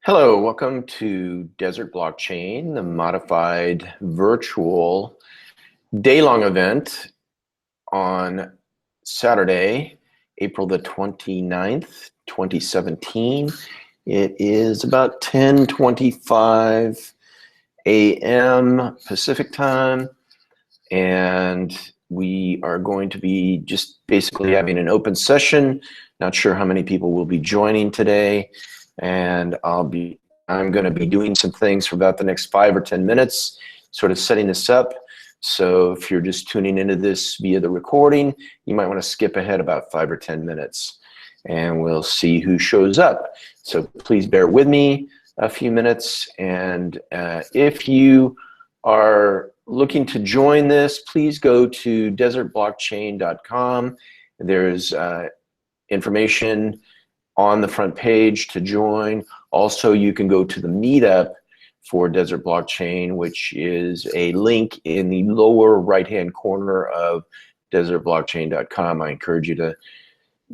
Hello, welcome to Desert Blockchain, the modified virtual Daylong event on Saturday, April the 29th, 2017. It is about 10:25 a.m. Pacific time, and we are going to be just basically having an open session. Not sure how many people will be joining today, and I'm going to be doing some things for about the next 5 or 10 minutes, sort of setting this up. So if you're just tuning into this via the recording, you might want to skip ahead about 5 or 10 minutes, and we'll see who shows up. So please bear with me a few minutes, and if you are looking to join this, please go to desertblockchain.com. There's information on the front page to join. Also, you can go to the meetup for Desert Blockchain, which is a link in the lower right-hand corner of desertblockchain.com. I encourage you to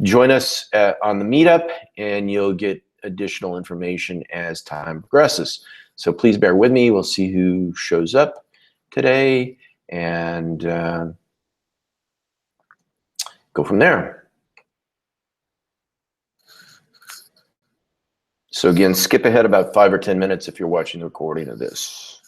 join us on the meetup, and you'll get additional information as time progresses. So please bear with me. We'll see who shows up today and go from there. So again, skip ahead about 5 or 10 minutes if you're watching the recording of this.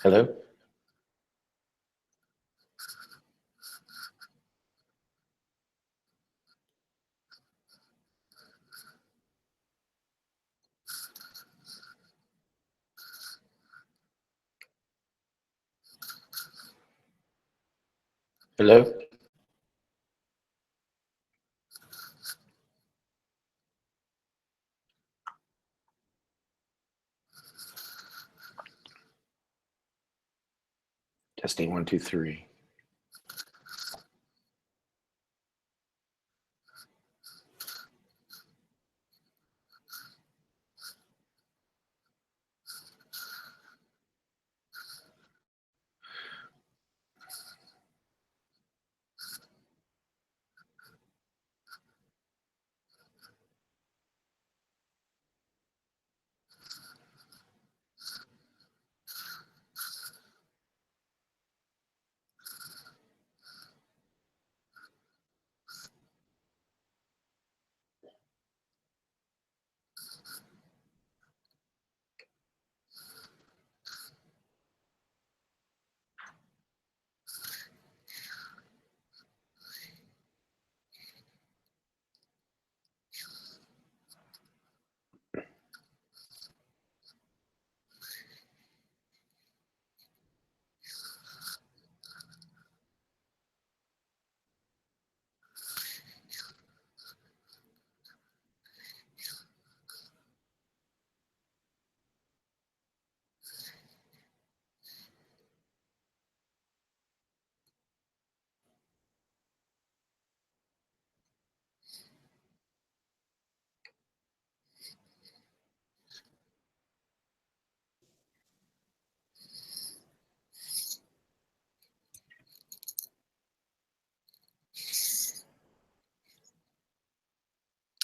Hello? Hello? Testing 1, 2, 3.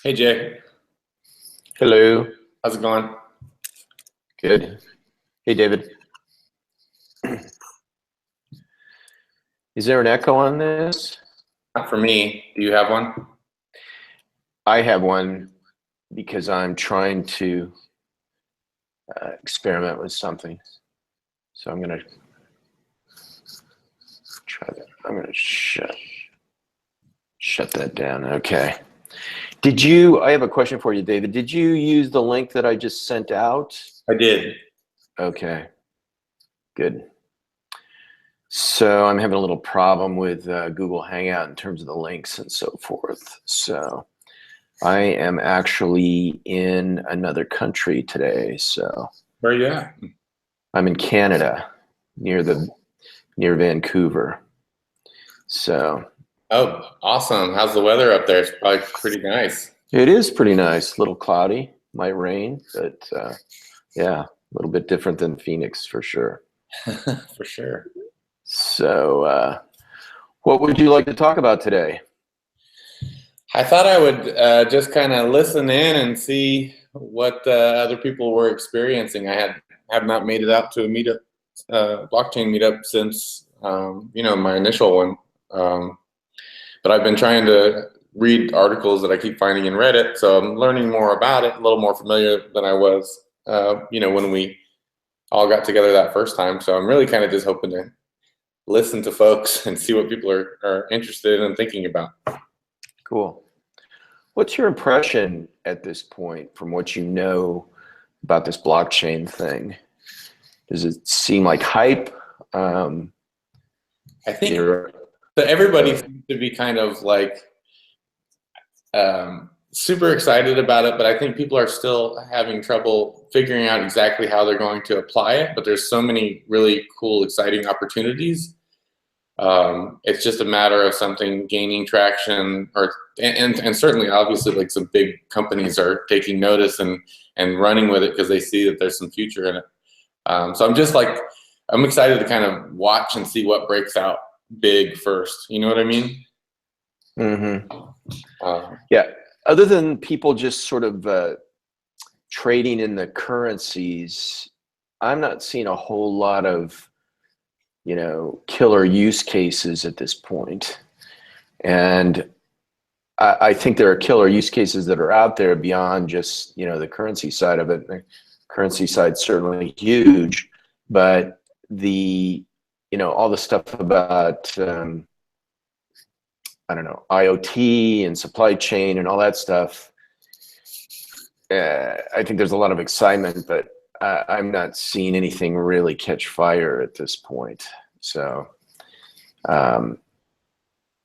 Hey Jay, Hello. how's it going? Good. Hey, David. Is there an echo on this? Not for me. Do you have one? I have one because I'm trying to experiment with something. So I'm going to try that. I'm going to shut that down. Okay. I have a question for you, David. Did you use the link that I just sent out? I did. Okay, good. So I'm having a little problem with Google Hangout in terms of the links and so forth. So I am actually in another country today. So Where are you at? I'm in Canada, near Vancouver. So Oh, awesome. How's the weather up there? It's probably pretty nice. it is pretty nice. A little cloudy, might rain, but yeah, a little bit different than Phoenix for sure. For sure. So what would you like to talk about today? I thought I would just kind of listen in and see what other people were experiencing. Have not made it out to a meetup, blockchain meetup since my initial one. But I've been trying to read articles that I keep finding in Reddit, so I'm learning more about it, a little more familiar than I was, when we all got together that first time. So I'm really kind of just hoping to listen to folks and see what people are interested in and thinking about. Cool. What's your impression at this point from what you know about this blockchain thing? Does it seem like hype? I think so. Everybody seems to be kind of like super excited about it, but I think people are still having trouble figuring out exactly how they're going to apply it. But there's so many really cool, exciting opportunities. It's just a matter of something gaining traction, and certainly, obviously, like some big companies are taking notice and running with it because they see that there's some future in it. So I'm excited to kind of watch and see what breaks out big first. You know what I mean? Mm-hmm. Yeah. Other than people just sort of trading in the currencies, I'm not seeing a whole lot of killer use cases at this point. And I think there are killer use cases that are out there beyond just the currency side of it. The currency side certainly huge, but all the stuff about I don't know, IoT and supply chain and all that stuff. I think there's a lot of excitement, but I'm not seeing anything really catch fire at this point. So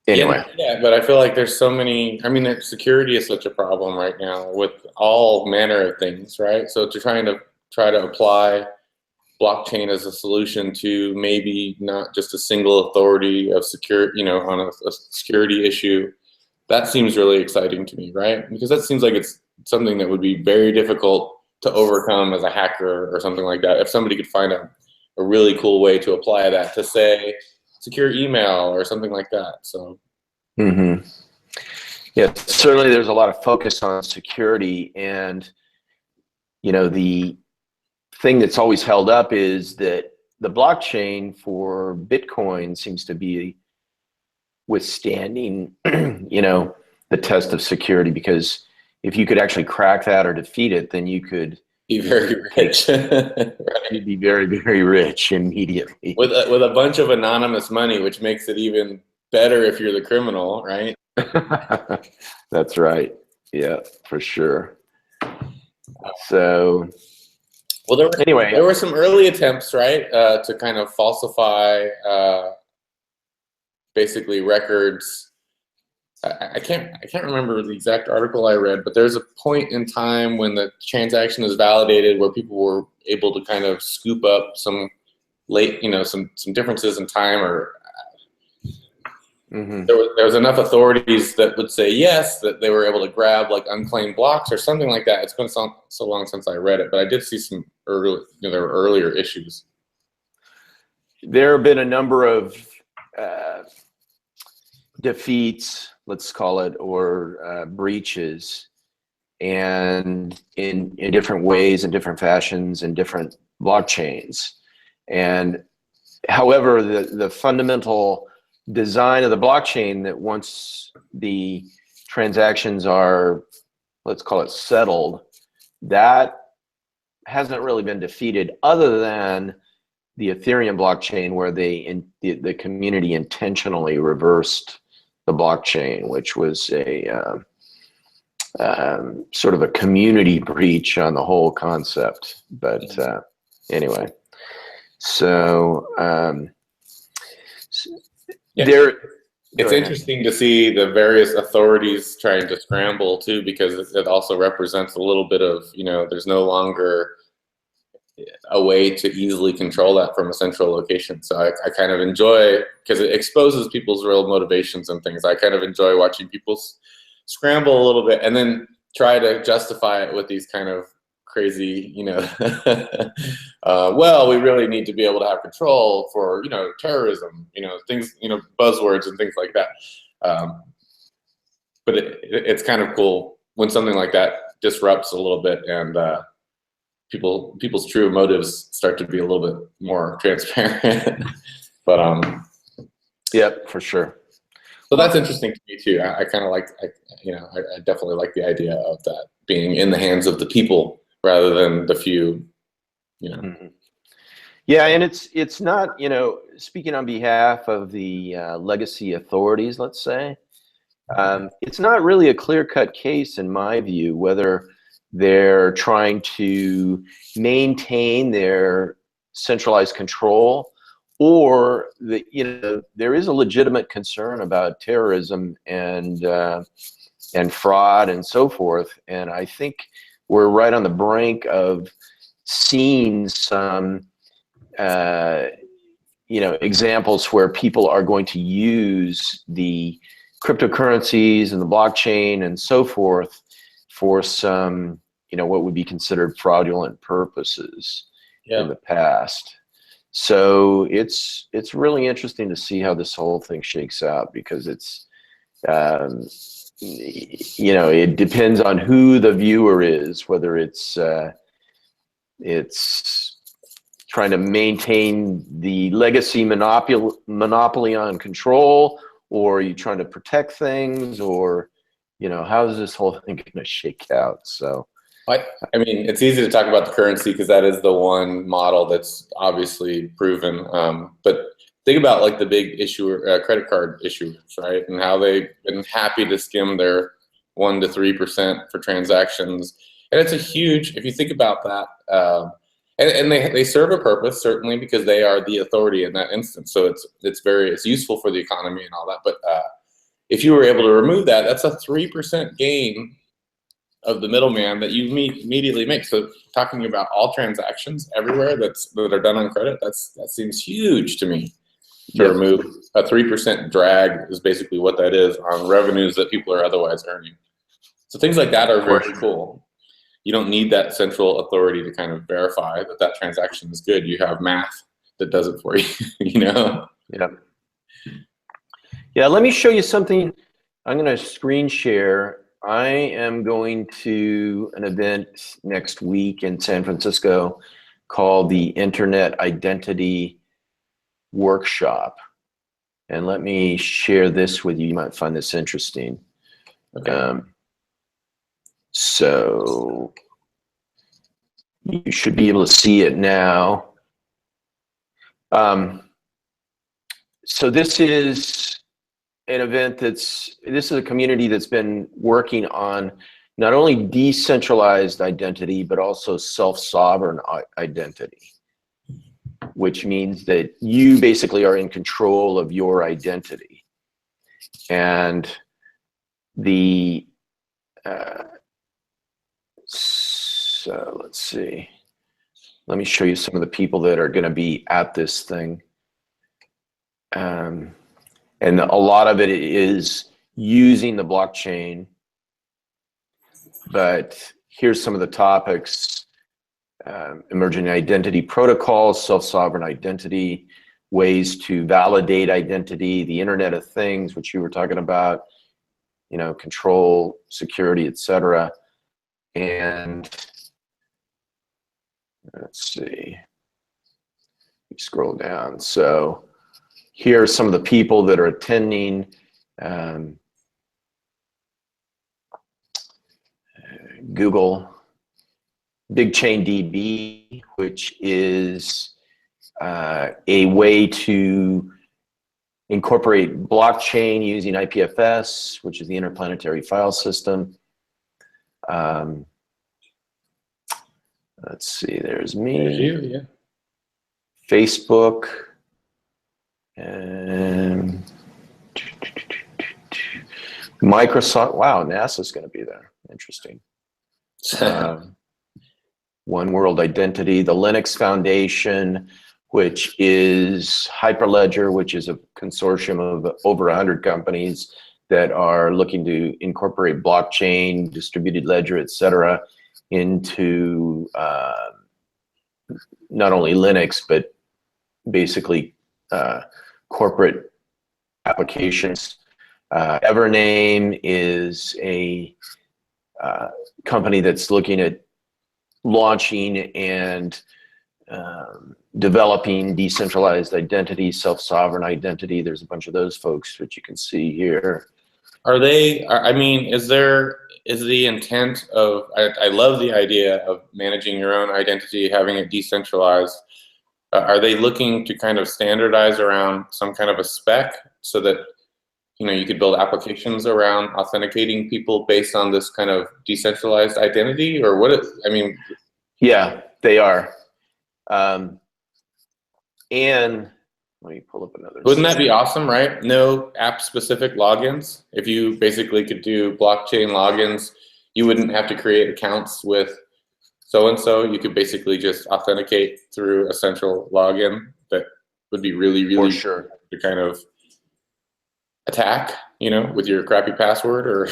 anyway. Yeah, but I feel like there's so many. I mean, security is such a problem right now with all manner of things, right? So to try to apply blockchain as a solution to maybe not just a single authority of security, on a security issue, that seems really exciting to me, right? Because that seems like it's something that would be very difficult to overcome as a hacker or something like that. If somebody could find a really cool way to apply that to, say, secure email or something like that. So yeah, certainly there's a lot of focus on security, and the thing that's always held up is that the blockchain for Bitcoin seems to be withstanding the test of security, because if you could actually crack that or defeat it, then you could be very rich. Right. You'd be very, very rich immediately with a bunch of anonymous money, which makes it even better if you're the criminal, right? That's right. Yeah, for sure. So, well, there were some early attempts, right, to kind of falsify basically records. I can't remember the exact article I read, but there's a point in time when the transaction is validated where people were able to kind of scoop up some some differences in time, or there was enough authorities that would say yes, that they were able to grab like unclaimed blocks or something like that. It's been so long since I read it, but I did see some early, there were earlier issues. There have been a number of defeats, let's call it, or breaches and in different ways, in different fashions, in different blockchains. And however, the fundamental design of the blockchain, that once the transactions are, let's call it, settled, that hasn't really been defeated, other than the Ethereum blockchain, where the community intentionally reversed the blockchain, which was a sort of a community breach on the whole concept. But anyway, so yeah. It's interesting to see the various authorities trying to scramble too, because it also represents a little bit of, there's no longer a way to easily control that from a central location. So I kind of enjoy, because it exposes people's real motivations and things. I kind of enjoy watching people scramble a little bit and then try to justify it with these kind of crazy, well, we really need to be able to have control for, terrorism, things, buzzwords and things like that. But it's kind of cool when something like that disrupts a little bit, and people's true motives start to be a little bit more transparent. But yep, for sure. So that's interesting to me too. I kind of like, I definitely like the idea of that being in the hands of the people rather than the few, Mm-hmm. Yeah, and it's not, speaking on behalf of the legacy authorities, let's say, it's not really a clear-cut case, in my view, whether they're trying to maintain their centralized control, or there is a legitimate concern about terrorism and fraud and so forth. And I think we're right on the brink of seeing some examples where people are going to use the cryptocurrencies and the blockchain and so forth for some, what would be considered fraudulent purposes in the past. So it's really interesting to see how this whole thing shakes out, because it's, it depends on who the viewer is, whether it's trying to maintain the legacy monopoly on control, or are you trying to protect things, or how is this whole thing going to shake out? So I mean, it's easy to talk about the currency because that is the one model that's obviously proven. But think about like the big issuer, credit card issuers, right? And how they've been happy to skim their 1% to 3% for transactions. And it's a huge, if you think about that, and they serve a purpose, certainly, because they are the authority in that instance. So it's useful for the economy and all that. But if you were able to remove that, that's a 3% gain of the middleman that you immediately make. So talking about all transactions everywhere that are done on credit, that seems huge to me. To remove a 3% drag is basically what that is on revenues that people are otherwise earning. So things like that are very cool. You don't need that central authority to kind of verify that transaction is good. You have math that does it for you, Yeah. Yeah, let me show you something. I'm going to screen share. I am going to an event next week in San Francisco called the Internet Identity Workshop. And let me share this with you. You might find this interesting. Okay. So you should be able to see it now. So this is an event this is a community that's been working on not only decentralized identity, but also self-sovereign identity, which means that you basically are in control of your identity. And so let's see. Let me show you some of the people that are going to be at this thing. And a lot of it is using the blockchain. But here's some of the topics: emerging identity protocols, self-sovereign identity, ways to validate identity, the Internet of Things, which you were talking about, control, security, etc. And let's see, you scroll down. So here are some of the people that are attending. Google, BigChainDB, which is a way to incorporate blockchain using IPFS, which is the Interplanetary File System. Let's see, there's me. There's you, yeah. Facebook. And Microsoft. Wow, NASA's going to be there. Interesting. One World Identity, the Linux Foundation, which is Hyperledger, which is a consortium of over 100 companies that are looking to incorporate blockchain, distributed ledger, et cetera, into not only Linux, but basically corporate applications. Evername is a company that's looking at launching and developing decentralized identity, self-sovereign identity. There's a bunch of those folks that you can see here. Are they, I mean, is the intent of, I love the idea of managing your own identity, having it decentralized. Are they looking to kind of standardize around some kind of a spec so that, you know, you could build applications around authenticating people based on this kind of decentralized identity, or what? I mean, yeah, they are. And let me pull up another. Wouldn't that be awesome, right? No app-specific logins. If you basically could do blockchain logins, you wouldn't have to create accounts with so-and-so. You could basically just authenticate through a central login that would be really, really for sure to kind of attack, you know, with your crappy password or.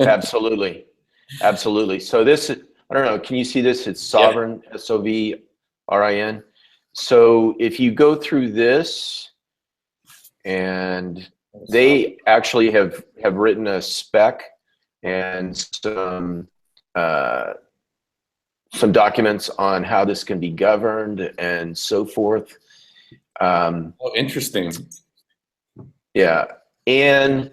Absolutely. Absolutely. So this, I don't know, can you see this? It's Sovereign, yeah. SOVRIN. So if you go through this, and they actually have written a spec and some documents on how this can be governed and so forth. Oh, interesting. Yeah, and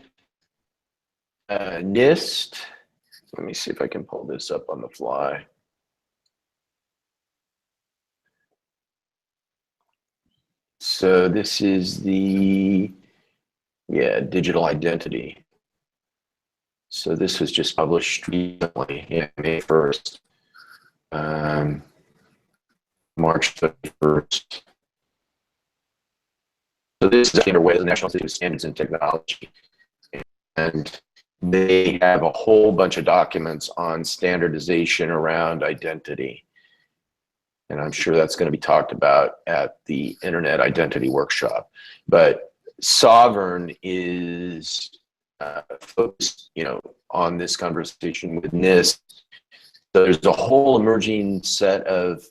NIST. Let me see if I can pull this up on the fly. So this is the, digital identity. So this was just published recently, May 1st, March 31st. So this is underway, the National Institute of Standards and Technology. And they have a whole bunch of documents on standardization around identity. And I'm sure that's going to be talked about at the Internet Identity Workshop. But Sovereign is focused, on this conversation with NIST. So there's a whole emerging set of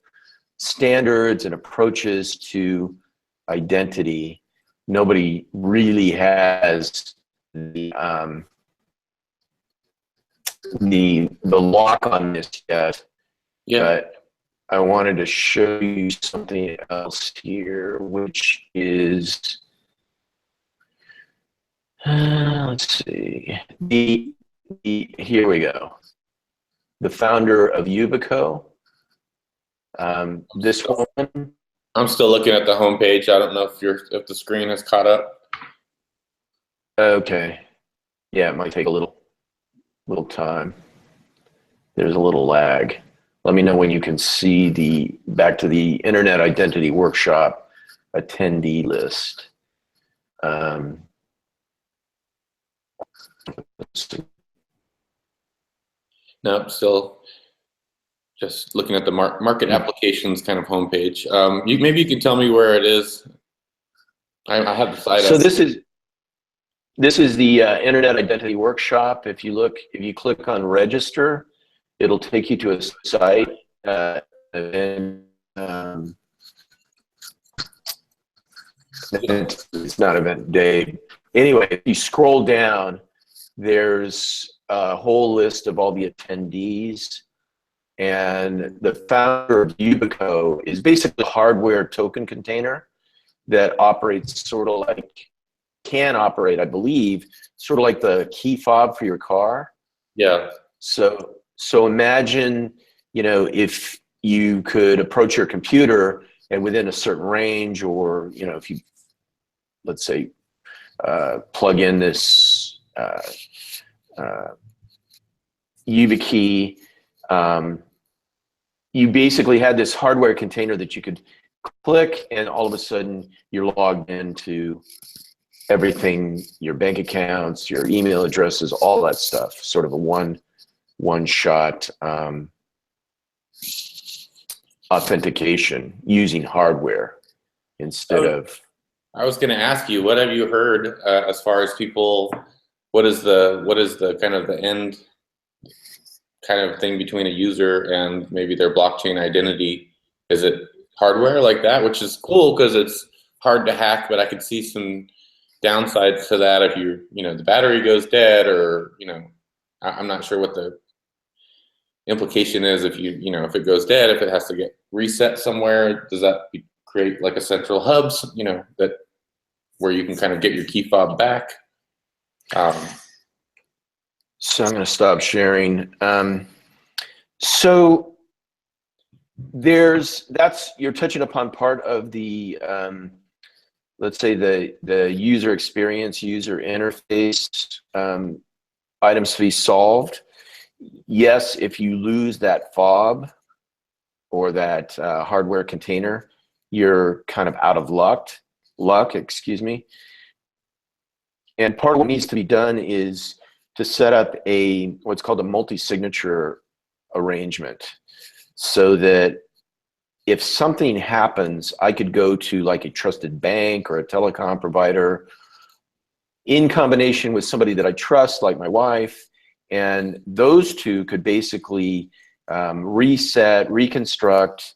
standards and approaches to identity. Nobody really has the lock on this yet. Yeah. But I wanted to show you something else here, which is, let's see, here we go. The founder of Yubico, this one. I'm still looking at the homepage. I don't know if the screen has caught up. Okay, yeah, it might take a little time. There's a little lag. Let me know when you can see back to the Internet Identity Workshop attendee list. No, still just looking at the market applications kind of homepage. Maybe you can tell me where it is. I have the slide. So this is the Internet Identity Workshop. If you click on register, it'll take you to a site, and it's not event day. Anyway, if you scroll down, there's a whole list of all the attendees. And the founder of Yubico is basically a hardware token container that operates sort of like, can operate, I believe, sort of like the key fob for your car. Yeah. So imagine, if you could approach your computer and within a certain range, or, if you, let's say, plug in this YubiKey, you basically had this hardware container that you could click, and all of a sudden you're logged into everything, your bank accounts, your email addresses, all that stuff, sort of a one-shot authentication using hardware instead of. I was going to ask you, what have you heard as far as people? What is the kind of the end kind of thing between a user and maybe their blockchain identity? Is it hardware like that, which is cool because it's hard to hack, but I could see some downsides to that if the battery goes dead, or I'm not sure what the implication is if if it goes dead, if it has to get reset somewhere. Does that create like a central hub, that where you can kind of get your key fob back? So I'm going to stop sharing. So you're touching upon part of the, let's say the user experience, user interface, items to be solved. Yes, if you lose that fob or that hardware container, you're kind of out of luck, excuse me. And part of what needs to be done is to set up what's called a multi-signature arrangement, so that if something happens, I could go to like a trusted bank or a telecom provider in combination with somebody that I trust, like my wife, and those two could basically reconstruct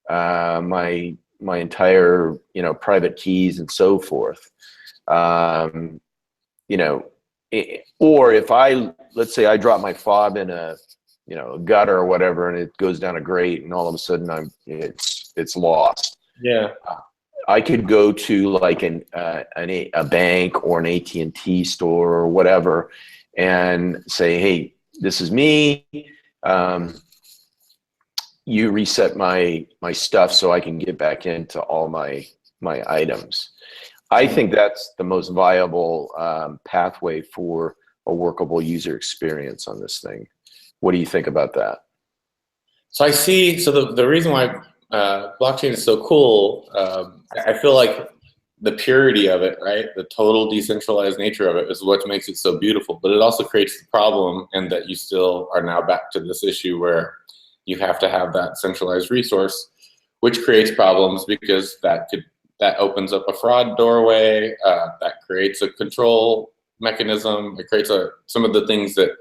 my entire private keys and so forth. Or if let's say I drop my fob in a gutter or whatever, and it goes down a grate, and all of a sudden it's lost. Yeah. I could go to like a bank or an AT&T store or whatever, and say, hey, this is me. You reset my stuff so I can get back into all my items. I think that's the most viable pathway for a workable user experience on this thing. What do you think about that? So I see. So the reason why blockchain is so cool, I feel like the purity of it, right? The total decentralized nature of it is what makes it so beautiful. But it also creates the problem, and that you still are now back to this issue where you have to have that centralized resource, which creates problems because that opens up a fraud doorway, that creates a control mechanism, it creates some of the things that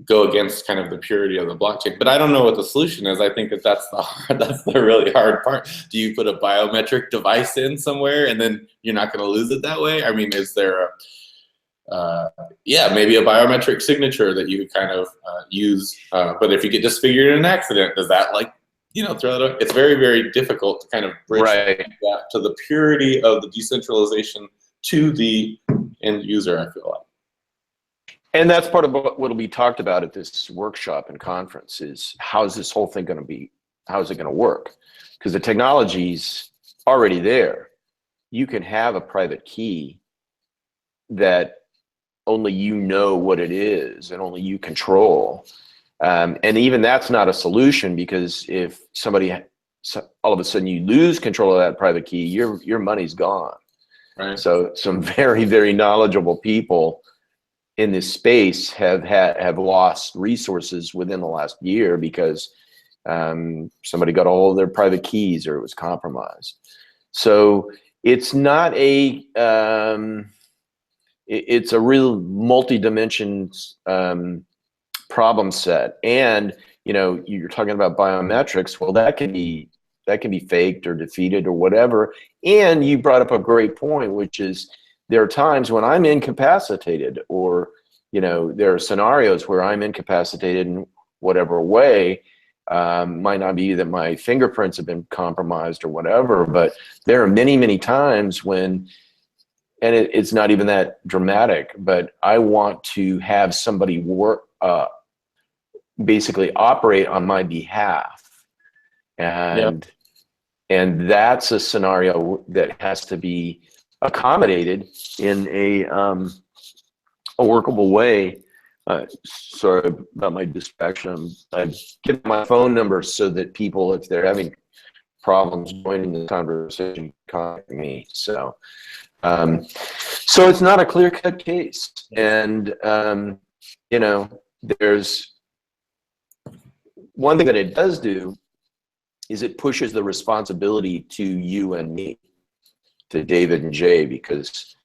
go against kind of the purity of the blockchain. But I don't know what the solution is. I think that's the really hard part. Do you put a biometric device in somewhere and then you're not going to lose it that way? I mean, is there maybe a biometric signature that you kind of use, but if you get disfigured in an accident, does that throw it up? It's very, very difficult to kind of bridge that to the purity of the decentralization to the end user, I feel like. And that's part of what will be talked about at this workshop and conference is how's this whole thing going to be, how's it going to work? Because the technology's already there. You can have a private key that only you know what it is and only you control. And even that's not a solution, because if all of a sudden you lose control of that private key, your money's gone. Right. So some very, very knowledgeable people in this space have lost resources within the last year because somebody got all of their private keys or it was compromised. So it's not it's a real multi-dimension problem set. And you're talking about biometrics. Well, that can be faked or defeated or whatever. And you brought up a great point, which is there are times when I'm incapacitated, or there are scenarios where I'm incapacitated, and whatever way. Might not be that my fingerprints have been compromised or whatever, but there are many, many times when, and it's not even that dramatic, but I want to have somebody work, basically operate on my behalf. Yep. And that's a scenario that has to be accommodated in a workable way. Sorry about my distraction. I've given my phone number so that people, if they're having problems joining the conversation, contact me. So it's not a clear-cut case. And, you know, there's one thing that it does do is it pushes the responsibility to you and me, to David and Jay, because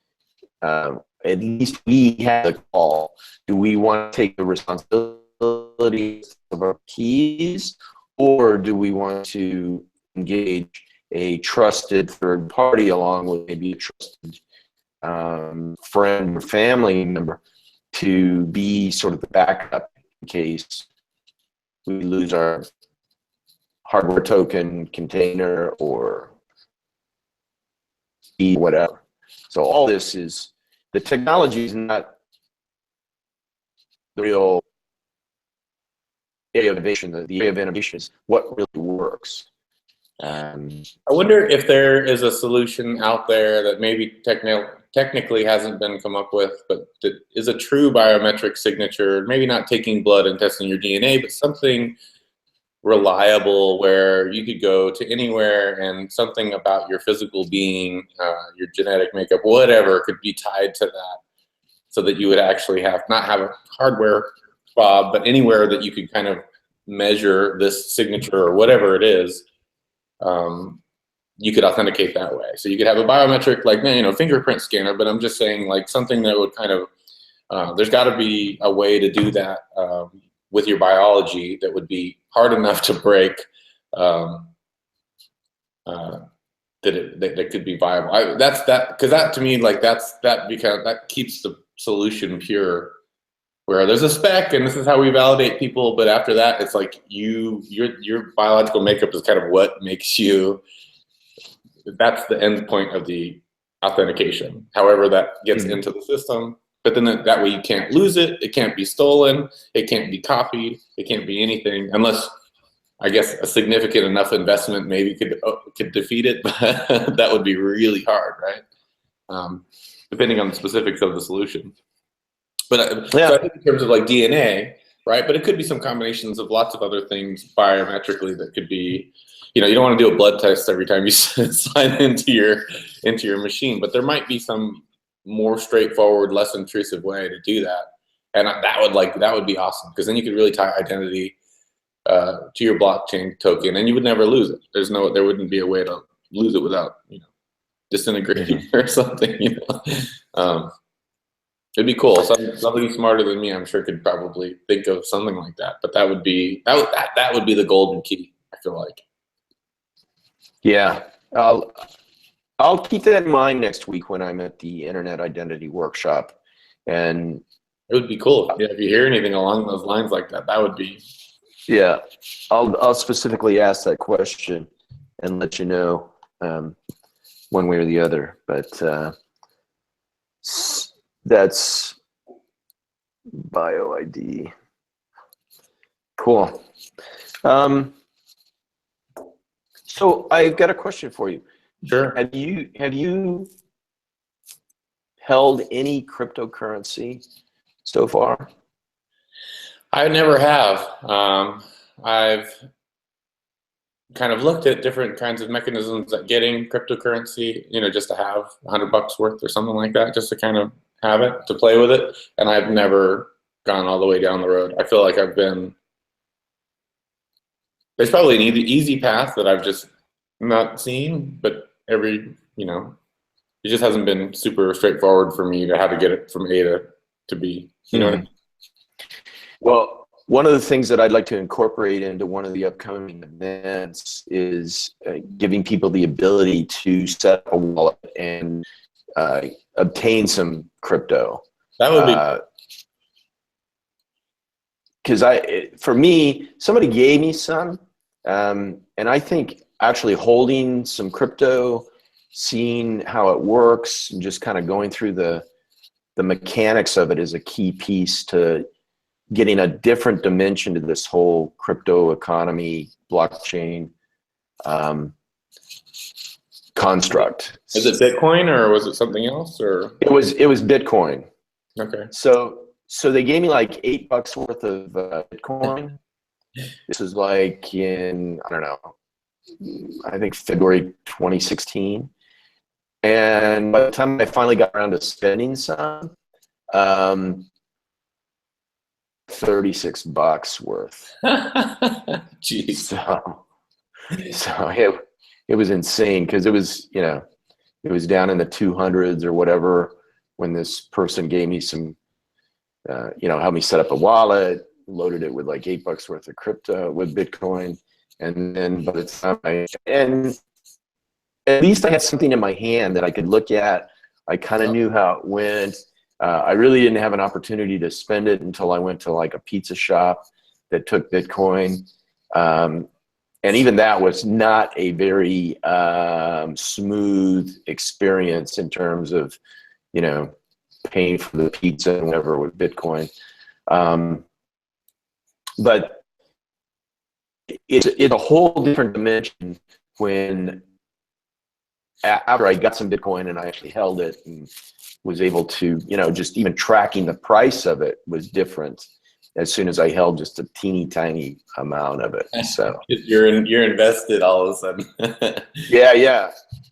at least we have the call. Do we want to take the responsibility of our keys, or do we want to engage a trusted third party along with maybe a trusted friend or family member to be sort of the backup in case we lose our hardware token, container, or whatever. So all this is, the technology is not the real area of innovation. The area of innovation is what really works. I wonder if there is a solution out there that maybe technically hasn't been come up with, but that is a true biometric signature, maybe not taking blood and testing your DNA, but something reliable where you could go to anywhere and something about your physical being, your genetic makeup, whatever, could be tied to that, so that you would actually not have a hardware fob, but anywhere that you could kind of measure this signature or whatever it is, you could authenticate that way. So you could have a biometric, like, you know, fingerprint scanner, but I'm just saying, like, something that would kind of, there's got to be a way to do that with your biology that would be hard enough to break, that could be viable. Because that to me, like, that keeps the solution pure, where there's a spec and this is how we validate people, but after that it's like your biological makeup is kind of what makes you, that's the end point of the authentication, however that gets into the system. But then that way you can't lose it, it can't be stolen, it can't be copied, it can't be anything, unless I guess a significant enough investment maybe could defeat it, but that would be really hard, right? Depending on the specifics of the solution. But Yeah. so I think in terms of like DNA, right? But it could be some combinations of lots of other things biometrically that could be, you know, you don't want to do a blood test every time you sign into your machine, but there might be some more straightforward, less intrusive way to do that, and that would be awesome, because then you could really tie identity to your blockchain token, and you would never lose it. There wouldn't be a way to lose it without, you know, disintegrating or something, you know. It'd be cool. Somebody smarter than me, I'm sure, could probably think of something like that. But that would be the golden key, I feel like. Yeah, I'll keep that in mind next week when I'm at the Internet Identity Workshop, and it would be cool. Yeah, if you hear anything along those lines like that, that would be. Yeah, I'll specifically ask that question and let you know one way or the other. But that's BioID. Cool. So I've got a question for you. Sure. Have you held any cryptocurrency so far? I never have. I've kind of looked at different kinds of mechanisms at getting cryptocurrency, you know, just to have $100 worth or something like that, just to kind of have it, to play with it. And I've never gone all the way down the road. I feel like there's probably an easy path that I've just not seen, but it just hasn't been super straightforward for me to how to get it from A to B. You know what I mean? Well, one of the things that I'd like to incorporate into one of the upcoming events is giving people the ability to set up a wallet and obtain some crypto. That would be. because for me, somebody gave me some, and I think actually holding some crypto, seeing how it works, and just kind of going through the mechanics of it is a key piece to getting a different dimension to this whole crypto economy, blockchain construct. Is it Bitcoin or was it something else? Or It was Bitcoin. okay. So they gave me like $8 worth of Bitcoin. This was like in, I don't know, I think February 2016. And by the time I finally got around to spending some, $36 worth. Jeez. So it was insane because it was, you know, it was down in the 200s or whatever when this person gave me some, you know, helped me set up a wallet, loaded it with like $8 worth of crypto with Bitcoin. And then by the time and at least I had something in my hand that I could look at. I kind of knew how it went. I really didn't have an opportunity to spend it until I went to like a pizza shop that took Bitcoin. And even that was not a very smooth experience in terms of, you know, paying for the pizza and whatever with Bitcoin. But it's a whole different dimension when after I got some Bitcoin and I actually held it and was able to, you know, just even tracking the price of it was different as soon as I held just a teeny tiny amount of it. So you're invested all of a sudden. yeah.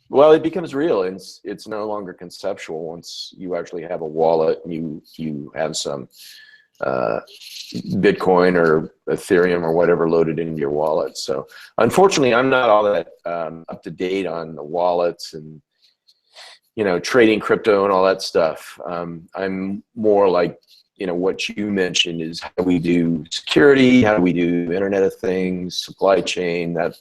Well, it becomes real, and it's no longer conceptual once you actually have a wallet and you have some Bitcoin or Ethereum or whatever loaded into your wallet. So unfortunately, I'm not all that up to date on the wallets and, you know, trading crypto and all that stuff. I'm more like, you know, what you mentioned is how do we do security, how do we do Internet of Things, supply chain, that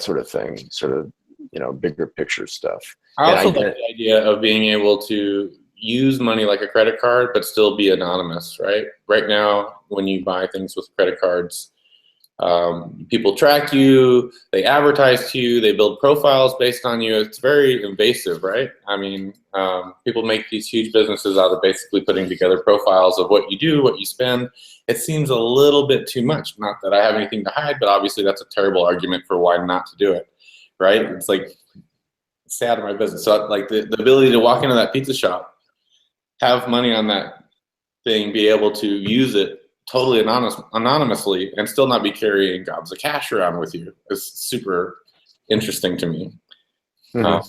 sort of thing, sort of, you know, bigger picture stuff. I also like the idea of being able to use money like a credit card, but still be anonymous, right? Right now, when you buy things with credit cards, people track you, they advertise to you, they build profiles based on you. It's very invasive, right? I mean, people make these huge businesses out of basically putting together profiles of what you do, what you spend. It seems a little bit too much. Not that I have anything to hide, but obviously that's a terrible argument for why not to do it, right? It's like, stay out of my business. So like the ability to walk into that pizza shop, have money on that thing, be able to use it totally anonymously and still not be carrying gobs of cash around with you is super interesting to me. Mm-hmm.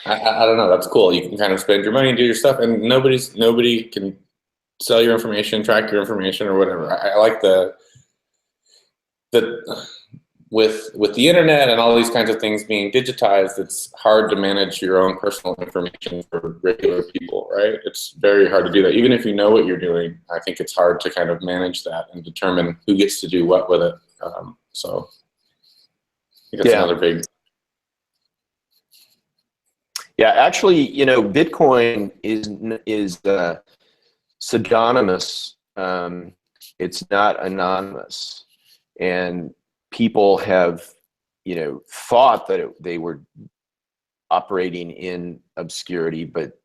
I don't know. That's cool. You can kind of spend your money and do your stuff, and nobody can sell your information, track your information, or whatever. I like the with the internet and all these kinds of things being digitized, it's hard to manage your own personal information for regular people, right? It's very hard to do that. Even if you know what you're doing, I think it's hard to kind of manage that and determine who gets to do what with it. So I think that's another big. Yeah, actually, you know, Bitcoin is pseudonymous. It's not anonymous, and people have, you know, thought that they were operating in obscurity, but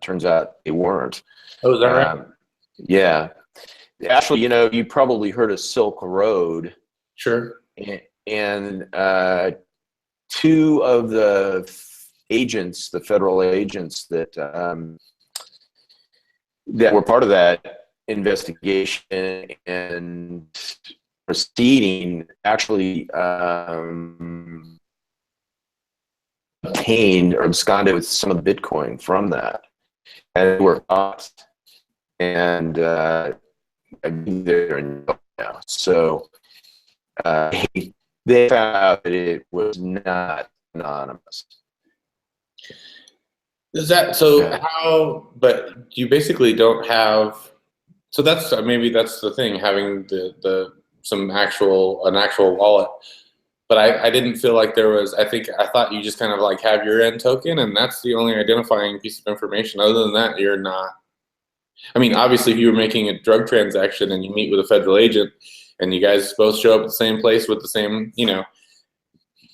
turns out they weren't. Oh, is that right? Yeah. Actually, you know, you probably heard of Silk Road. Sure. And two of the agents, the federal agents that were part of that investigation and proceeding actually obtained or absconded with some of the Bitcoin from that, and they were caught, and they're in now. So they found out that it was not anonymous. Is that so? Yeah. How? But you basically don't have. So that's maybe that's the thing, having an actual wallet. But I didn't feel like there was. I thought you just kind of like have your end token, and that's the only identifying piece of information. Other than that, you're not. I mean, obviously, if you were making a drug transaction and you meet with a federal agent, and you guys both show up at the same place with the same,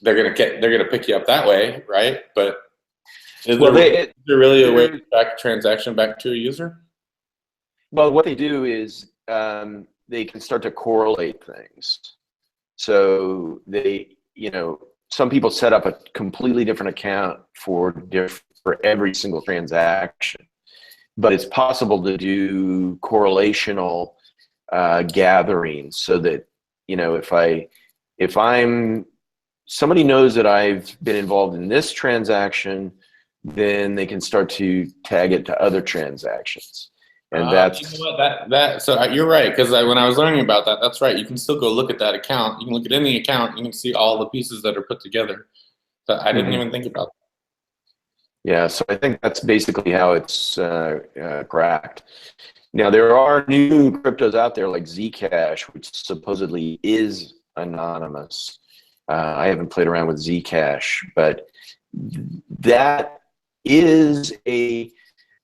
they're gonna pick you up that way, right? But is Well, there really a way to track a transaction back to a user? well, what they do is they can start to correlate things. So some people set up a completely different account for every single transaction, but it's possible to do correlational gatherings so that if somebody knows that I've been involved in this transaction, then they can start to tag it to other transactions. And that's So you're right, because when I was learning about that, that's right. You can still go look at that account. You can look at any account. You can see all the pieces that are put together. So I didn't even think about that. Yeah, so I think that's basically how it's cracked. Now, there are new cryptos out there like Zcash, which supposedly is anonymous. I haven't played around with Zcash, but that is a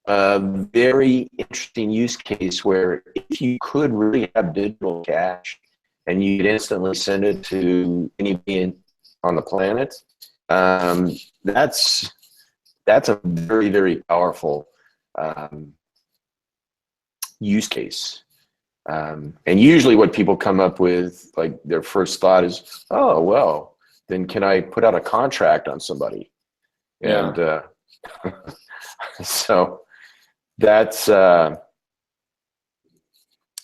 very interesting use case where if you could really have digital cash and you could instantly send it to anybody on the planet, that's a very, very powerful use case. And usually what people come up with, like their first thought is, oh, well, then can I put out a contract on somebody? Yeah. And so that's,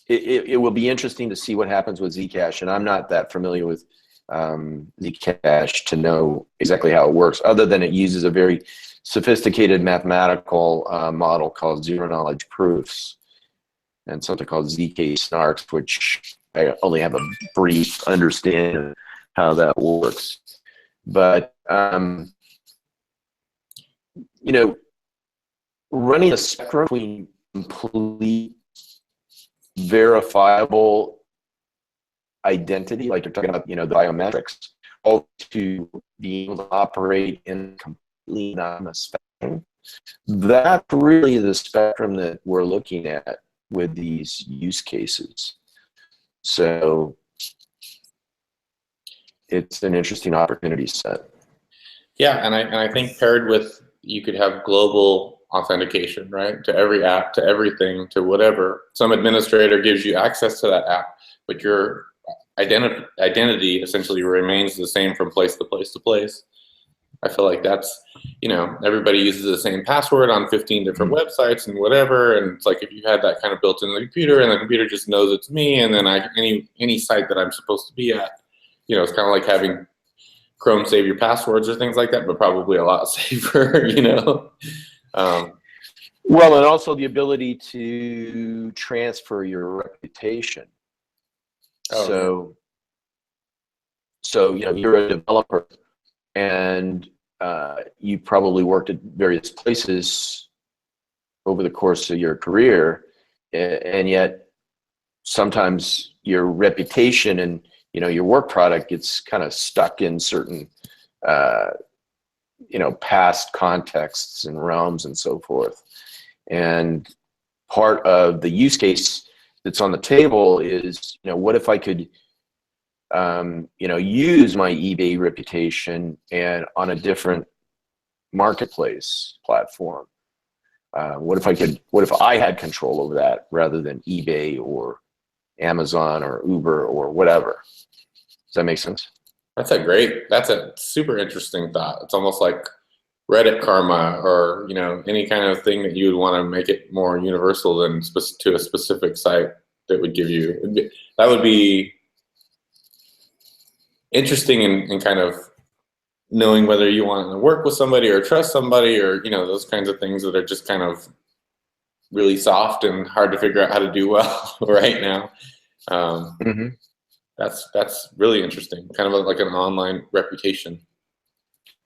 it will be interesting to see what happens with Zcash. And I'm not that familiar with Zcash to know exactly how it works, other than it uses a very sophisticated mathematical model called zero-knowledge proofs and something called ZK snarks, which I only have a brief understanding of how that works. But, running a spectrum between complete verifiable identity, like you're talking about, the biometrics, all to being able to operate in completely anonymous spectrum. That's really the spectrum that we're looking at with these use cases. So it's an interesting opportunity set. Yeah, and I think paired with, you could have global authentication, right? To every app, to everything, to whatever. Some administrator gives you access to that app, but your identity essentially remains the same from place to place to place. I feel like that's, everybody uses the same password on 15 different websites and whatever. And it's like, if you had that kind of built in the computer and the computer just knows it's me, and then any site that I'm supposed to be at, it's kind of like having Chrome save your passwords or things like that, but probably a lot safer, Well, and also the ability to transfer your reputation. So you're a developer and you probably worked at various places over the course of your career, and yet sometimes your reputation and your work product gets kind of stuck in certain past contexts and realms and so forth. And part of the use case that's on the table is, what if I could use my eBay reputation and on a different marketplace platform? What if I had control over that rather than eBay or Amazon or Uber or whatever? Does that make sense? That's a super interesting thought. It's almost like Reddit karma, or any kind of thing that you would want to make it more universal than to a specific site that would give you. That would be interesting in kind of knowing whether you want to work with somebody or trust somebody, or those kinds of things that are just kind of really soft and hard to figure out how to do well right now. That's really interesting, kind of like an online reputation.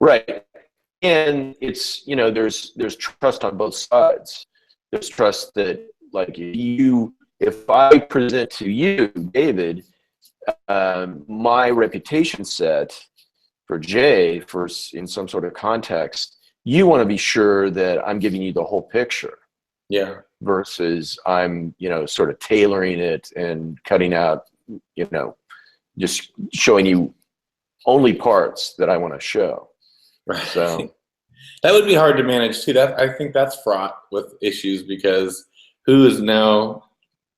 Right. And it's, there's trust on both sides. There's trust that, like, if I present to you, David, my reputation set for Jay, in some sort of context, you want to be sure that I'm giving you the whole picture. Yeah. versus I'm, sort of tailoring it and cutting out, just showing you only parts that I want to show. Right. So That would be hard to manage too. I think that's fraught with issues because who is now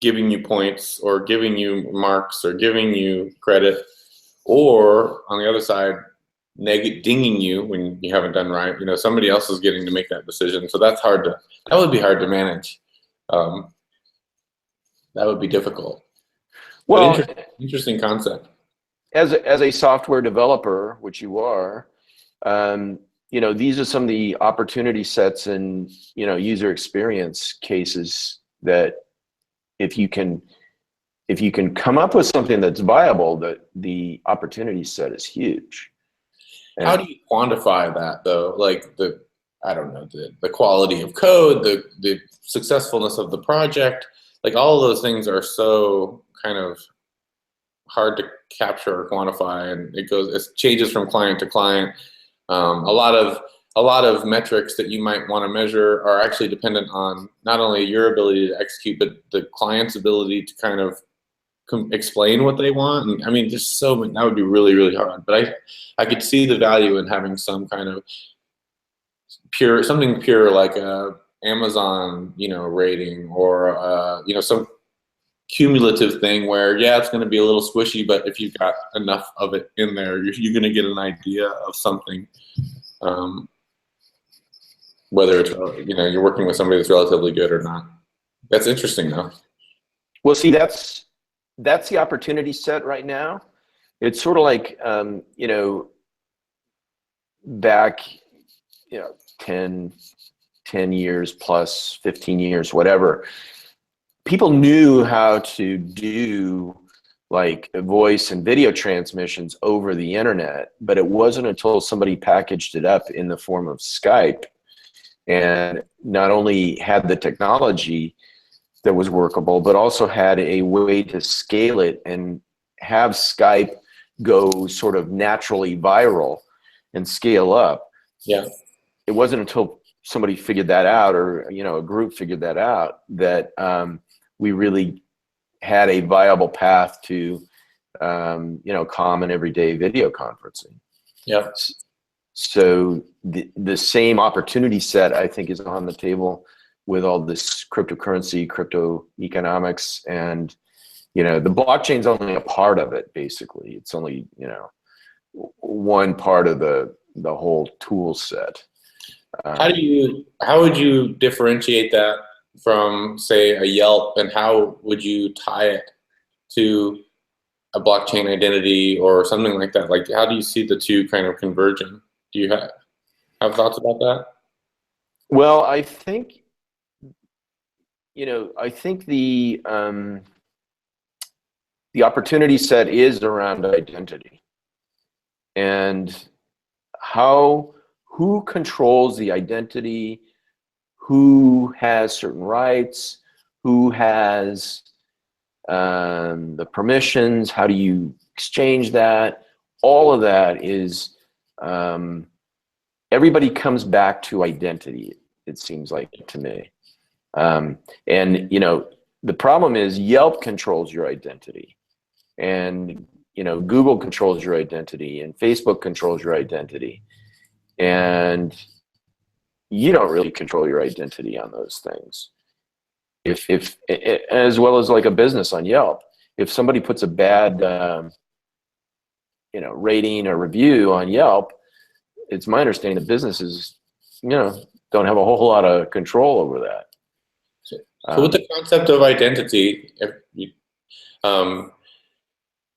giving you points or giving you marks or giving you credit, or on the other side, dinging you when you haven't done right. Somebody else is getting to make that decision. So that would be hard to manage. Um, that would be difficult. But well, interesting concept. as a software developer, which you are, these are some of the opportunity sets and user experience cases that if you can come up with something that's viable, the opportunity set is huge. And how do you quantify that though? Like I don't know, the quality of code, the successfulness of the project, like all of those things are so kind of hard to capture or quantify, and it changes from client to client. A lot of metrics that you might want to measure are actually dependent on not only your ability to execute, but the client's ability to kind of explain what they want. And I mean, just that would be really, really hard. But I could see the value in having some kind of something pure like a Amazon, rating, or some cumulative thing where, yeah, it's going to be a little squishy, but if you've got enough of it in there, you're going to get an idea of something. Whether it's you're working with somebody that's relatively good or not. That's interesting though. well, see, that's the opportunity set right now. It's sort of like back 10 years plus, 15 years, whatever, people knew how to do like voice and video transmissions over the internet, but it wasn't until somebody packaged it up in the form of Skype and not only had the technology that was workable, but also had a way to scale it and have Skype go sort of naturally viral and scale up. Yeah. It wasn't until somebody figured that out, or a group figured that out, that we really had a viable path to common everyday video conferencing. Yeah. So the same opportunity set, I think, is on the table with all this cryptocurrency, crypto economics, and the blockchain is only a part of it. Basically, it's only one part of the whole tool set. How would you differentiate that from, say, a Yelp, and how would you tie it to a blockchain identity or something like that? Like, how do you see the two kind of converging? Do you have thoughts about that? Well, I think the opportunity set is around identity, and who controls the identity, who has certain rights, who has the permissions, how do you exchange that? All of that is, everybody comes back to identity, it seems like to me. And the problem is Yelp controls your identity, and Google controls your identity, and Facebook controls your identity, and you don't really control your identity on those things. If as well as like a business on Yelp, if somebody puts a bad rating or review on Yelp, it's my understanding that businesses don't have a whole lot of control over that. So with the concept of identity, do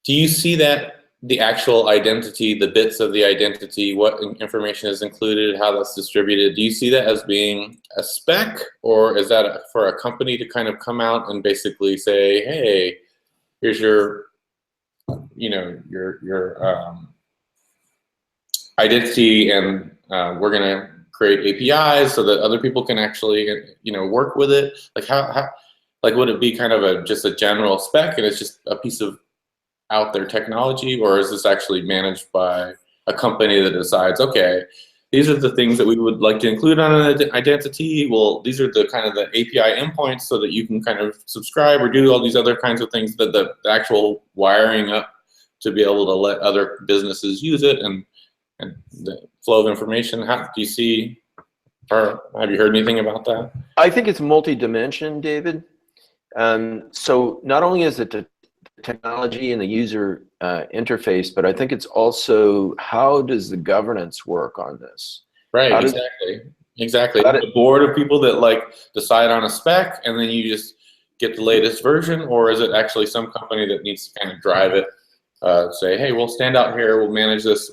you see that the actual identity, the bits of the identity, what information is included, how that's distributed, do you see that as being a spec, or is that for a company to kind of come out and basically say, hey, here's your identity, and we're going to create APIs so that other people can actually work with it? Like how would it be kind of just a general spec and it's just a piece of out there technology, or is this actually managed by a company that decides, okay, these are the things that we would like to include on an identity. Well, these are the kind of the API endpoints so that you can kind of subscribe or do all these other kinds of things, that the actual wiring up to be able to let other businesses use it, and the flow of information. How do you see, or have you heard anything about that? I think it's multi-dimension, David. So not only is it the technology and the user interface, but I think it's also, how does the governance work on this? Right, exactly. The board of people that like decide on a spec, and then you just get the latest version, or is it actually some company that needs to kind of drive it? Say, hey, we'll stand out here, we'll manage this,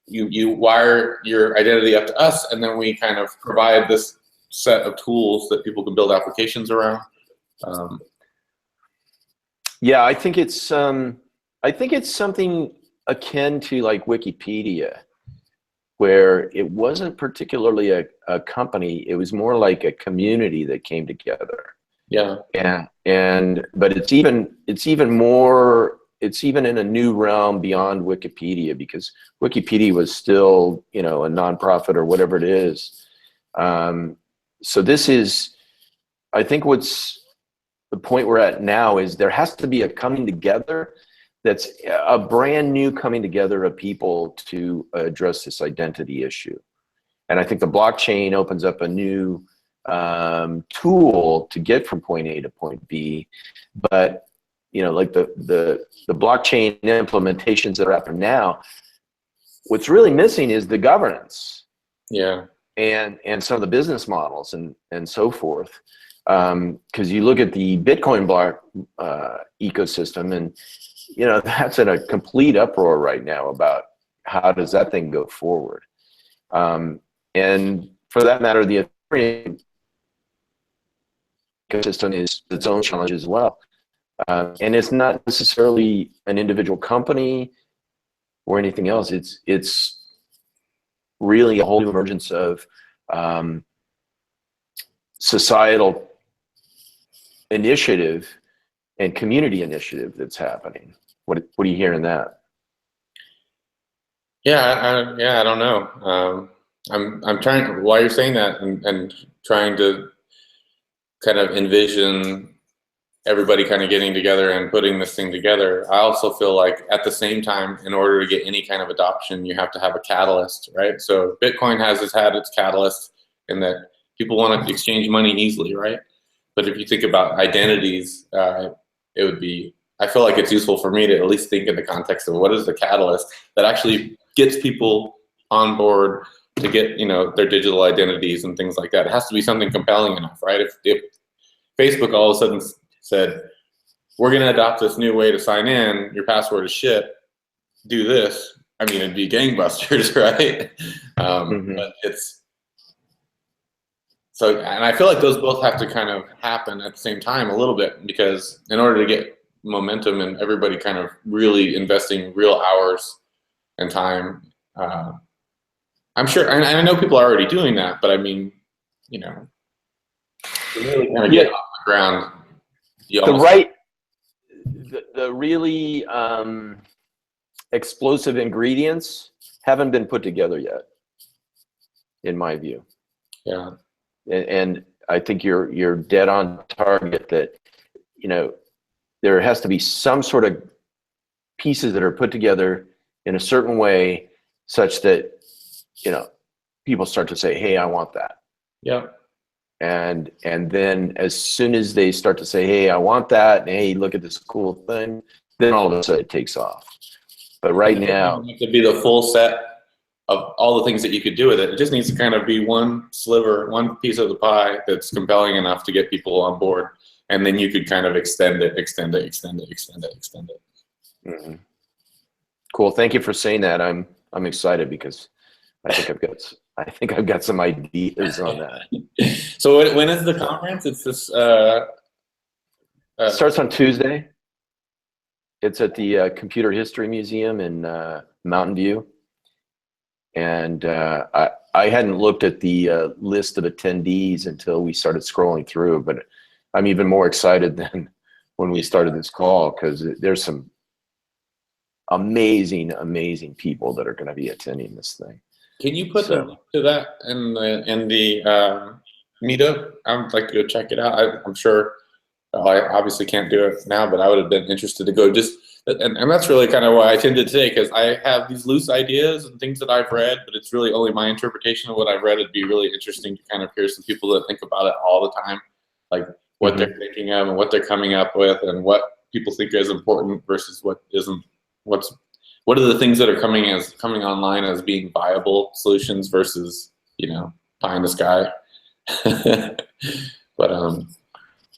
you wire your identity up to us, and then we kind of provide this set of tools that people can build applications around. Yeah, I think it's something akin to like Wikipedia, where it wasn't particularly a company, it was more like a community that came together. Yeah. But it's even more, it's even in a new realm beyond Wikipedia, because Wikipedia was still, a nonprofit or whatever it is. So this is, I think what's the point we're at now is there has to be a coming together, that's a brand new coming together of people to address this identity issue. And I think the blockchain opens up a new tool to get from point A to point B. But like the blockchain implementations that are happening now, what's really missing is the governance. Yeah. And some of the business models and so forth. Because you look at the Bitcoin block ecosystem, and that's in a complete uproar right now about how does that thing go forward. And for that matter, the Ethereum ecosystem is its own challenge as well. And it's not necessarily an individual company or anything else. It's really a whole new emergence of societal initiative and community initiative that's happening. What are you hearing that? Yeah, I don't know. I'm trying, while you're saying that, and trying to kind of envision everybody kind of getting together and putting this thing together. I also feel like at the same time, in order to get any kind of adoption, you have to have a catalyst, right? So Bitcoin has had its catalyst in that people want to exchange money easily, right? But if you think about identities, it would be, I feel like it's useful for me to at least think in the context of what is the catalyst that actually gets people on board to get, their digital identities and things like that. It has to be something compelling enough, right? If Facebook all of a sudden said, we're going to adopt this new way to sign in, your password is shit, do this, I mean, it'd be gangbusters, right? But it's, so, and I feel like those both have to kind of happen at the same time a little bit, because in order to get momentum and everybody kind of really investing real hours and time, I'm sure, and I know people are already doing that, but I mean, to really kind of get off the ground, the really explosive ingredients haven't been put together yet, in my view. Yeah. And I think you're dead on target that, there has to be some sort of pieces that are put together in a certain way such that, people start to say, hey, I want that. Yeah. And then as soon as they start to say, hey, I want that, and hey, look at this cool thing, then all of a sudden it takes off. But right now, it to be the full set of all the things that you could do with it. It just needs to kind of be one sliver, one piece of the pie that's compelling enough to get people on board. And then you could kind of extend it. Mm-hmm. Cool. Thank you for saying that. I'm excited because I think I've got some ideas on that. So when is the conference? It's this. Starts on Tuesday. It's at the Computer History Museum in Mountain View. And I hadn't looked at the list of attendees until we started scrolling through, but I'm even more excited than when we started this call, because there's some amazing people that are going to be attending this thing. Can you put the So link to that in the meetup? I would like to go check it out. I'm sure I obviously can't do it now, but I would have been interested to go just, and that's really kind of why I attended today, because I have these loose ideas and things that I've read, but it's really only my interpretation of what I've read. It'd be really interesting to kind of hear some people that think about it all the time, like what they're thinking of and what they're coming up with and what people think is important versus what isn't, what are the things that are coming online as being viable solutions versus, you know, pie in the sky. But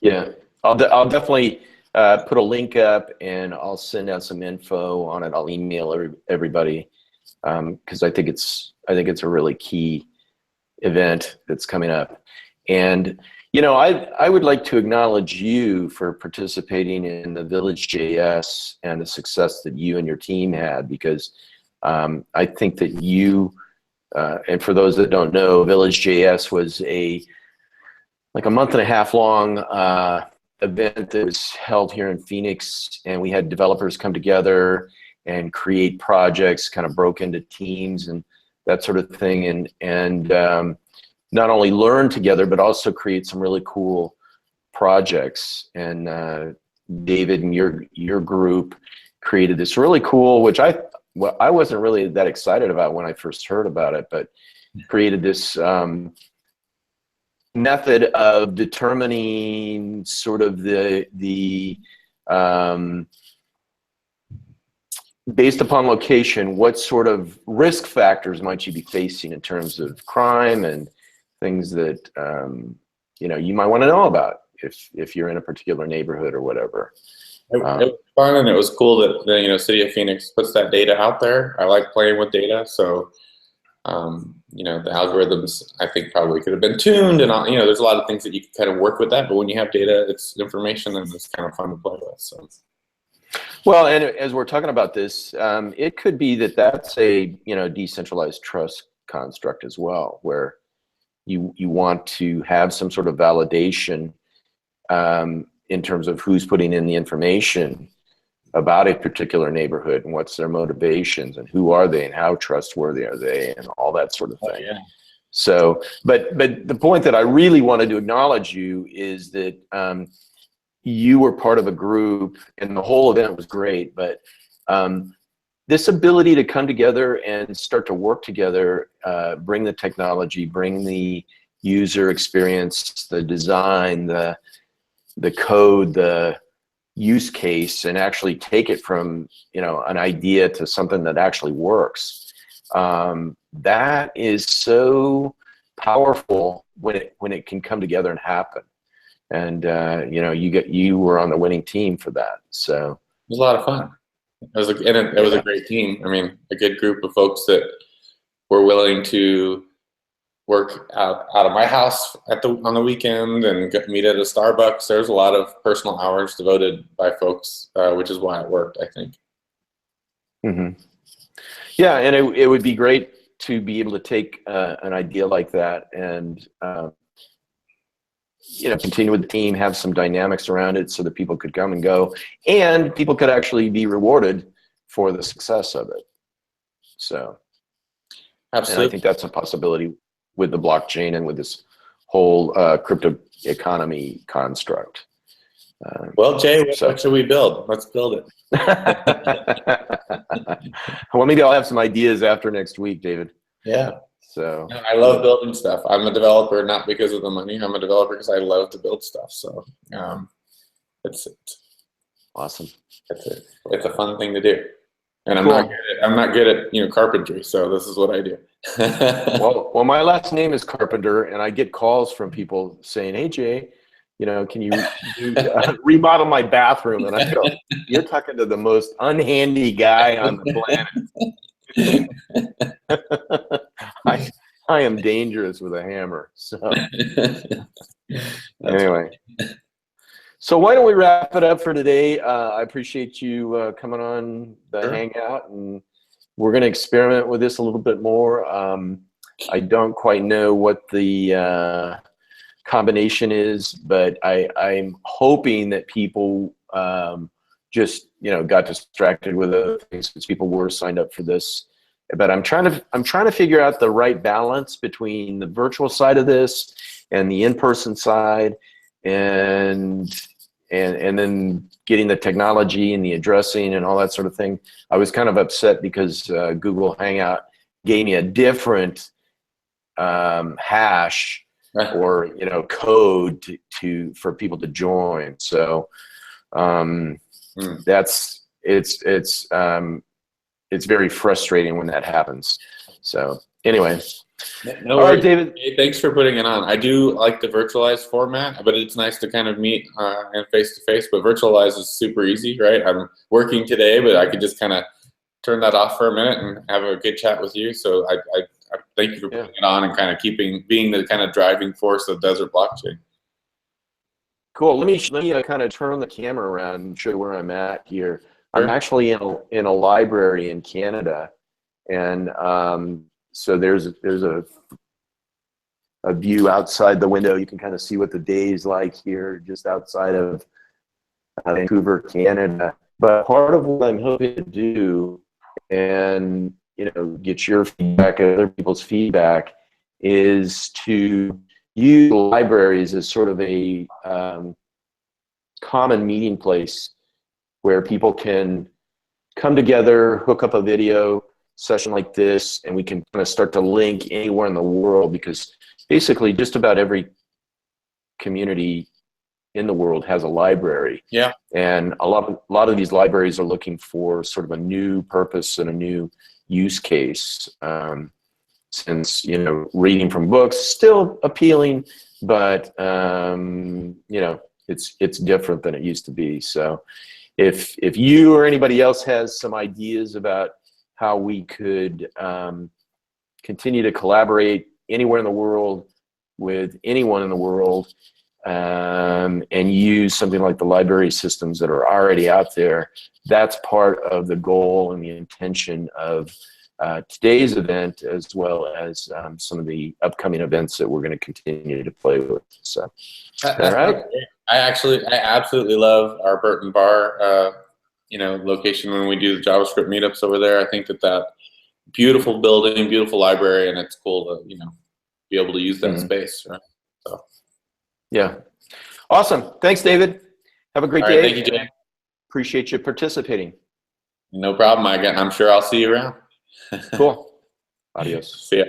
yeah, I'll definitely put a link up, and I'll send out some info on it. I'll email everybody because I think it's a really key event that's coming up. And you know, I would like to acknowledge you for participating in the Village JS and the success that you and your team had, because I think that you and for those that don't know, Village JS was like a month and a half long event that was held here in Phoenix, and we had developers come together and create projects, kind of broke into teams and that sort of thing, and not only learn together but also create some really cool projects. And David and your group created this really cool, which I wasn't really that excited about when I first heard about it, but created this method of determining sort of the based upon location, what sort of risk factors might you be facing in terms of crime and things that you know, you might want to know about if you're in a particular neighborhood or whatever. it was fun, and it was cool that the, you know, City of Phoenix puts that data out there. I like playing with data, so you know, the algorithms I think probably could have been tuned, and you know, there's a lot of things that you can kind of work with that. But when you have data, it's information, and it's kind of fun to play with. So. Well, and as we're talking about this, it could be that that's a, you know, decentralized trust construct as well, where you want to have some sort of validation in terms of who's putting in the information about a particular neighborhood and what's their motivations and who are they and how trustworthy are they and all that sort of thing. Oh, yeah. So, but the point that I really wanted to acknowledge you is that you were part of a group, and the whole event was great, but this ability to come together and start to work together, bring the technology, bring the user experience, the design, the code, the use case, and actually take it from, you know, an idea to something that actually works. That is so powerful when it can come together and happen. And you know, you were on the winning team for that. So It was a lot of fun. It was a great team. I mean, a good group of folks that were willing to work out of my house on the weekend and meet at a Starbucks. There's a lot of personal hours devoted by folks, which is why it worked, I think. Mm-hmm. Yeah, and it would be great to be able to take an idea like that and you know, continue with the team, have some dynamics around it so that people could come and go, and people could actually be rewarded for the success of it. So, absolutely. And I think that's a possibility with the blockchain and with this whole crypto economy construct. Well, Jay, what should we build? Let's build it. Well, maybe I'll have some ideas after next week, David. Yeah. So I love building stuff. I'm a developer not because of the money. I'm a developer because I love to build stuff. So it's awesome. It's a fun thing to do. And cool. I'm not good at you know, carpentry, so this is what I do. well, my last name is Carpenter, and I get calls from people saying, "Hey, Jay, you know, can you remodel my bathroom?" And I go, "You're talking to the most unhandy guy on the planet." I am dangerous with a hammer. So anyway. So why don't we wrap it up for today? I appreciate you coming on the Hangout, and we're going to experiment with this a little bit more. I don't quite know what the combination is, but I'm hoping that people just, you know, got distracted with other things, because people were signed up for this but I'm trying to figure out the right balance between the virtual side of this and the in-person side, and then getting the technology and the addressing and all that sort of thing. I was kind of upset because Google Hangout gave me a different hash or code for people to join. So that's it's very frustrating when that happens. So anyway. No All right, worries. David. Hey, thanks for putting it on. I do like the virtualized format, but it's nice to kind of meet and face-to-face. But virtualized is super easy, right? I'm working today, but I could just kind of turn that off for a minute and have a good chat with you. So I thank you for putting it on and kind of being the kind of driving force of Desert Blockchain. Cool. Let me kind of turn the camera around and show you where I'm at here. Sure. I'm actually in a library in Canada, and so there's a view outside the window. You can kind of see what the day is like here, just outside of Vancouver, Canada. But part of what I'm hoping to do, and get your feedback and other people's feedback, is to use libraries as sort of a common meeting place where people can come together, hook up a video session like this, and we can kind of start to link anywhere in the world, because basically just about every community in the world has a library. Yeah. And a lot of these libraries are looking for sort of a new purpose and a new use case. Since reading from books is still appealing, but it's different than it used to be. So if you or anybody else has some ideas about how we could continue to collaborate anywhere in the world with anyone in the world, and use something like the library systems that are already out there, that's part of the goal and the intention of today's event, as well as some of the upcoming events that we're going to continue to play with. So, all right. I absolutely love our Burton Bar, location when we do the JavaScript meetups over there. I think that beautiful building, beautiful library, and it's cool to be able to use that space. Right? So. Yeah. Awesome. Thanks, David. Have a great day. Thank you, Jay. Appreciate you participating. No problem. I'm sure I'll see you around. Cool. Adios. See ya.